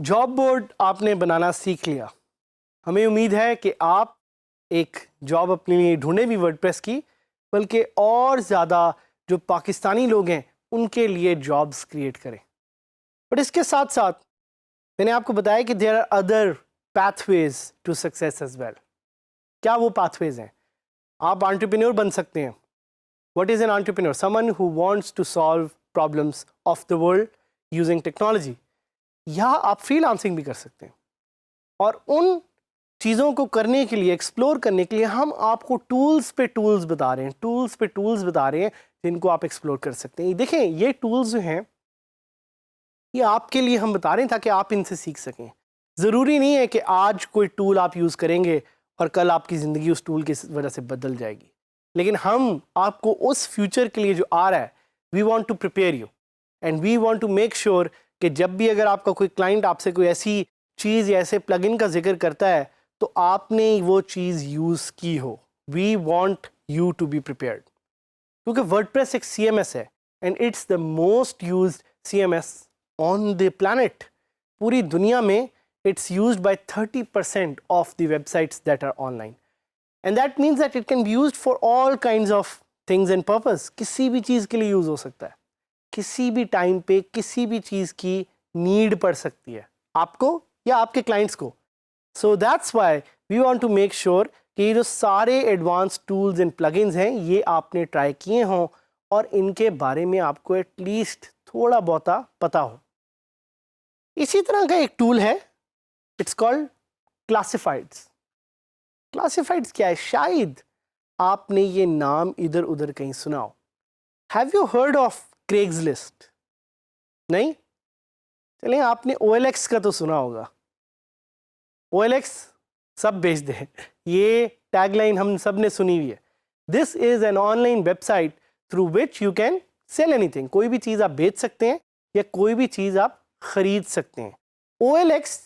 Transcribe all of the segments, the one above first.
Job board आपने बनाना सीख लिया। हमें उम्मीद है कि आप एक जॉब अपने लिए ढूंढे भी वर्डप्रेस की, बल्कि और ज़्यादा जो पाकिस्तानी लोग हैं उनके लिए जॉब्स क्रिएट करें। बट इसके साथ साथ मैंने आपको बताया कि there are other pathways to success as well. क्या वो पाथवेज हैं? आप एंटरप्रेन्योर बन सकते हैं। What is an entrepreneur? Someone who wants to solve problems of the world using technology. या आप फ्रीलांसिंग भी कर सकते हैं। और उन चीज़ों को करने के लिए, एक्सप्लोर करने के लिए हम आपको टूल्स पे टूल्स बता रहे हैं, टूल्स पे टूल्स बता रहे हैं जिनको आप एक्सप्लोर कर सकते हैं। देखें, ये टूल्स जो हैं ये आपके लिए हम बता रहे हैं ताकि आप इनसे सीख सकें। ज़रूरी नहीं है कि आज कोई टूल आप यूज़ करेंगे और कल आपकी ज़िंदगी उस टूल की वजह से बदल जाएगी, लेकिन हम आपको उस फ्यूचर के लिए जो आ रहा है, we want to prepare you and we want to make sure कि जब भी अगर आपका कोई क्लाइंट आपसे कोई ऐसी चीज़ या ऐसे प्लगइन का जिक्र करता है तो आपने वो चीज़ यूज़ की हो। We want you to be prepared, क्योंकि वर्डप्रेस एक CMS है and it's the most used CMS on the planet. पूरी दुनिया में it's used by 30% of the websites that are online, and that means that it can be used for all kinds of things and purpose। किसी भी चीज़ के लिए use हो सकता है, किसी भी टाइम पे किसी भी चीज़ की नीड पड़ सकती है आपको या आपके क्लाइंट्स को। So that's why we want to make sure कि ये जो सारे एडवांस टूल्स एंड प्लगइन्स हैं ये आपने ट्राई किए हों और इनके बारे में आपको एटलीस्ट थोड़ा बहुता पता हो। इसी तरह का एक टूल है, इट्स कॉल्ड क्लासिफाइड्स। क्लासिफाइड्स क्या है? शायद आपने ये नाम इधर उधर कहीं सुना हो। Have you heard of Craigslist? नहीं? चलिए, आपने OLX का तो सुना होगा। OLX सब बेच दे, ये टैगलाइन हम सब ने सुनी हुई है। This is an online website through which you can sell anything. कोई भी चीज़ आप बेच सकते हैं या कोई भी चीज़ आप खरीद सकते हैं। OLX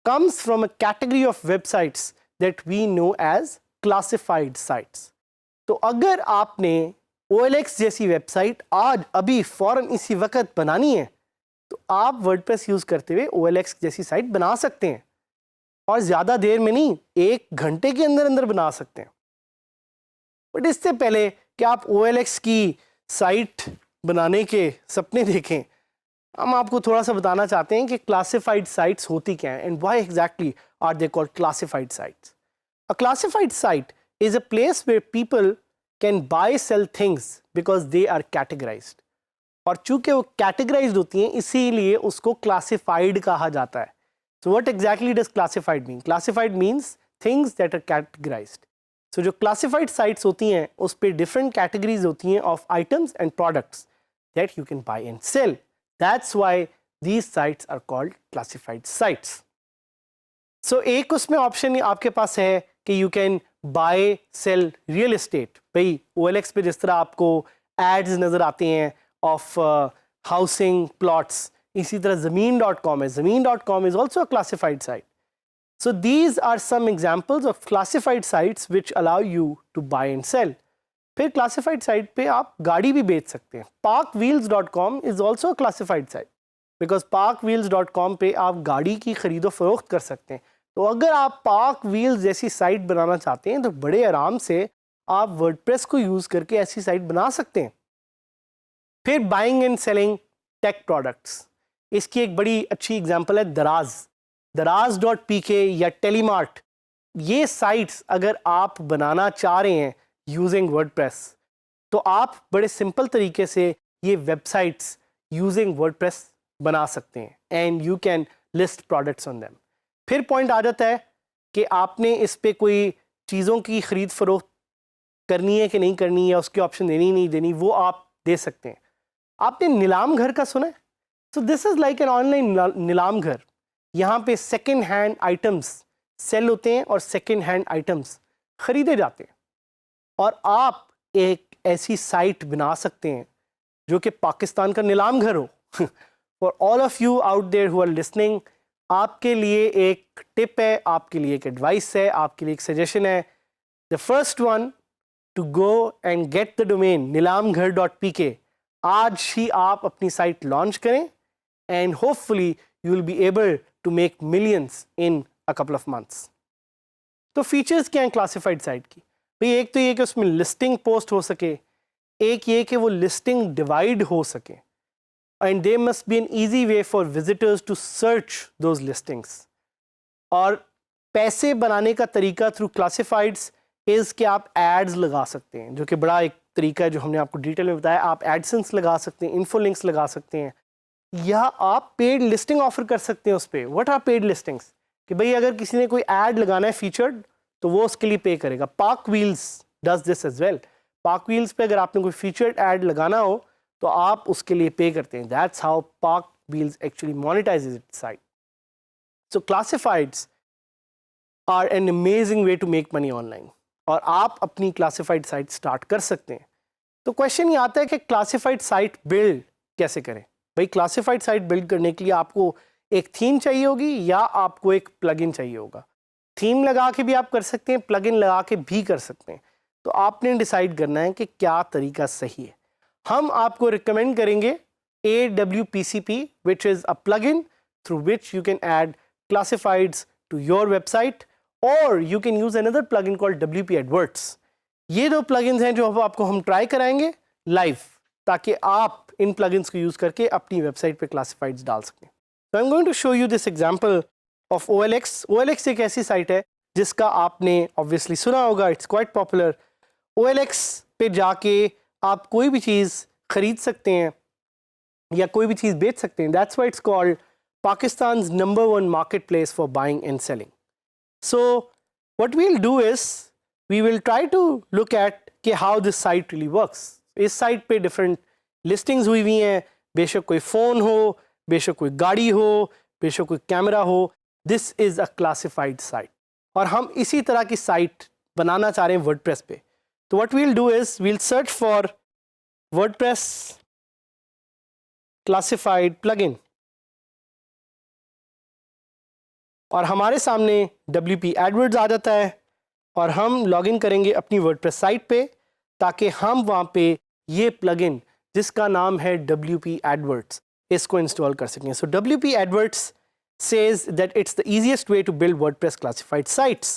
comes from a category of websites that we know as classified sites। तो अगर आपने OLX जैसी वेबसाइट आज अभी फौरन इसी वक्त बनानी है तो आप वर्डप्रेस यूज़ करते हुए OLX जैसी साइट बना सकते हैं, और ज़्यादा देर में नहीं, 1 घंटे के अंदर अंदर बना सकते हैं। बट इससे पहले कि आप OLX की साइट बनाने के सपने देखें, हम आपको थोड़ा सा बताना चाहते हैं कि क्लासिफाइड साइट्स होती क्या हैं and why exactly are they called classified sites. A classified site is a place where people can buy sell things because they are categorised. और चूंकि वो कैटेगराइज्ड होती हैं इसीलिए उसको क्लासिफाइड कहा जाता है। So what exactly does classified mean? Classified means things that are categorized. So जो क्लासिफाइड साइट्स होती हैं उस पर डिफरेंट कैटेगरीज होती हैं of items and products that you can buy and sell. That's why these sites are called classified sites. So एक उसमें option आपके पास है कि you can buy sell real estate। भाई OLX पे जिस तरह आपको एड्स नज़र आते हैं ऑफ हाउसिंग प्लॉट्स, इसी तरह ज़मीन.com है। ज़मीन.com is also a classified site. So these are some examples of classified sites which allow you to buy and sell। फिर क्लासिफाइड साइट पे आप गाड़ी भी बेच सकते हैं। parkwheels.com is also classified site because parkwheels.com पे आप गाड़ी की खरीदो फरोख्त कर सकते हैं। तो अगर आप पार्क व्हील्स जैसी साइट बनाना चाहते हैं तो बड़े आराम से आप वर्डप्रेस को यूज़ करके ऐसी साइट बना सकते हैं। फिर buying and selling tech products, इसकी एक बड़ी अच्छी एग्जांपल है दराज.pk या टेलीमार्ट। ये साइट्स अगर आप बनाना चाह रहे हैं यूजिंग वर्डप्रेस तो आप बड़े सिंपल तरीके से ये वेबसाइट्स यूजिंग वर्डप्रेस बना सकते हैं and you can list products on them. फिर पॉइंट आ जाता है कि आपने इस पे कोई चीज़ों की ख़रीद फरोख्त करनी है कि नहीं करनी है, उसकी ऑप्शन देनी नहीं देनी, वो आप दे सकते हैं। आपने नीलाम घर का सुना है? सो this is like an online नीलाम घर। यहाँ पे सेकेंड हैंड आइटम्स सेल होते हैं और सेकेंड हैंड आइटम्स ख़रीदे जाते हैं, और आप एक ऐसी साइट बना सकते हैं जो कि पाकिस्तान का नीलाम घर हो। For all of you out there who are listening, आपके लिए एक टिप है, आपके लिए एक एडवाइस है, आपके लिए एक सजेशन है। The first one, to go and get the domain nilamghar.pk। आज ही आप अपनी साइट लॉन्च करें and hopefully you will be able to make millions in a couple of months. तो फीचर्स क्या हैं क्लासिफाइड साइट की? भाई एक तो ये कि उसमें लिस्टिंग पोस्ट हो सके, एक ये कि वो लिस्टिंग डिवाइड हो सके, and they must be an easy way for visitors to search those listings. और पैसे बनाने का तरीका थ्रू क्लासिफाइड्स इज़ कि आप एड्स लगा सकते हैं, जो कि बड़ा एक तरीका है जो हमने आपको डिटेल में बताया. आप एडसेंस लगा सकते हैं, इन्फो लिंक्स लगा सकते हैं, या आप पेड लिस्टिंग ऑफर कर सकते हैं उस पर. What are paid listings? कि भाई अगर किसी ने कोई ऐड लगाना है फीचर्ड तो वो उसके लिए पे करेगा. Park wheels does this as well. Park wheels पे अगर आपने कोई फीचर्ड ऐड लगाना हो तो आप उसके लिए पे करते हैं. That's how Park Wheels actually monetizes its site. So classifieds are an amazing way to make money online, और आप अपनी क्लासिफाइड साइट स्टार्ट कर सकते हैं. तो क्वेश्चन ये आता है कि क्लासिफाइड साइट बिल्ड कैसे करें? भाई क्लासिफाइड साइट बिल्ड करने के लिए आपको एक थीम चाहिए होगी या आपको एक प्लगइन चाहिए होगा. थीम लगा के भी आप कर सकते हैं, प्लगइन लगा के भी कर सकते हैं. तो आपने डिसाइड करना है कि क्या तरीका सही है. हम आपको रिकमेंड करेंगे AWPCP, which is a plugin through which you can add classifieds to your website, or you can use another plugin called WP Adverts. ये दो plugins हैं जो आपको हम ट्राई कराएंगे लाइव, ताकि आप इन plugins को यूज़ करके अपनी वेबसाइट पे classifieds डाल सकें. So I'm going to show you this example of OLX. OLX एक ऐसी साइट है जिसका आपने obviously सुना होगा, it's quite popular. OLX पे जाके आप कोई भी चीज़ खरीद सकते हैं या कोई भी चीज़ बेच सकते हैं. That's why it's called Pakistan's #1 marketplace for buying and selling. So what we'll do is we will try to look at कि how this site really works. इस साइट पे different listings हुई हुई हैं, बेशक कोई फ़ोन हो, बेशक कोई गाड़ी हो, बेशक कोई कैमरा हो. This is a classified site, और हम इसी तरह की साइट बनाना चाह रहे हैं वर्डप्रेस पे. तो what we'll do is we'll search for WordPress classified plugin, और हमारे सामने WP एडवर्ड्स आ जाता है, और हम लॉगिन करेंगे अपनी वर्डप्रेस साइट पे ताकि हम वहाँ पे ये प्लगइन जिसका नाम है WP एडवर्ड्स इसको इंस्टॉल कर सकें. So WP adverts says that it's the easiest way to build WordPress classified sites.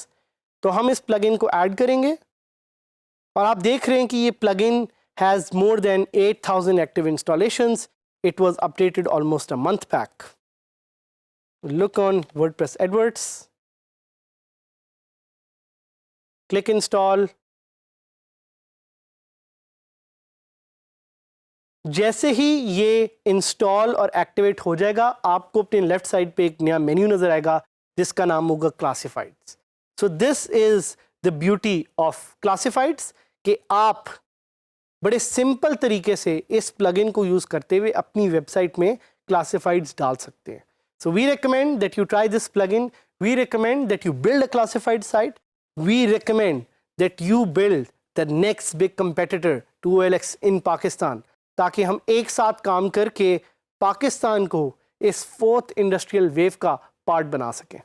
तो हम इस प्लगइन को ऐड करेंगे, और आप देख रहे हैं कि ये plugin has more than 8,000 active installations. It was updated almost a month back. Look on WordPress Adverts, click install. जैसे ही ये इंस्टॉल और एक्टिवेट हो जाएगा, आपको अपने लेफ्ट साइड पे एक नया मेन्यू नज़र आएगा जिसका नाम होगा classifieds. So this is the beauty of classifieds कि आप बड़े सिंपल तरीके से इस प्लगइन को यूज़ करते हुए अपनी वेबसाइट में क्लासिफाइड्स डाल सकते हैं. So we recommend that you try this plugin. We recommend that you build a classified site. We recommend that you build the next big competitor to OLX in Pakistan, ताकि हम एक साथ काम करके पाकिस्तान को इस 4th इंडस्ट्रियल वेव का part बना सकें.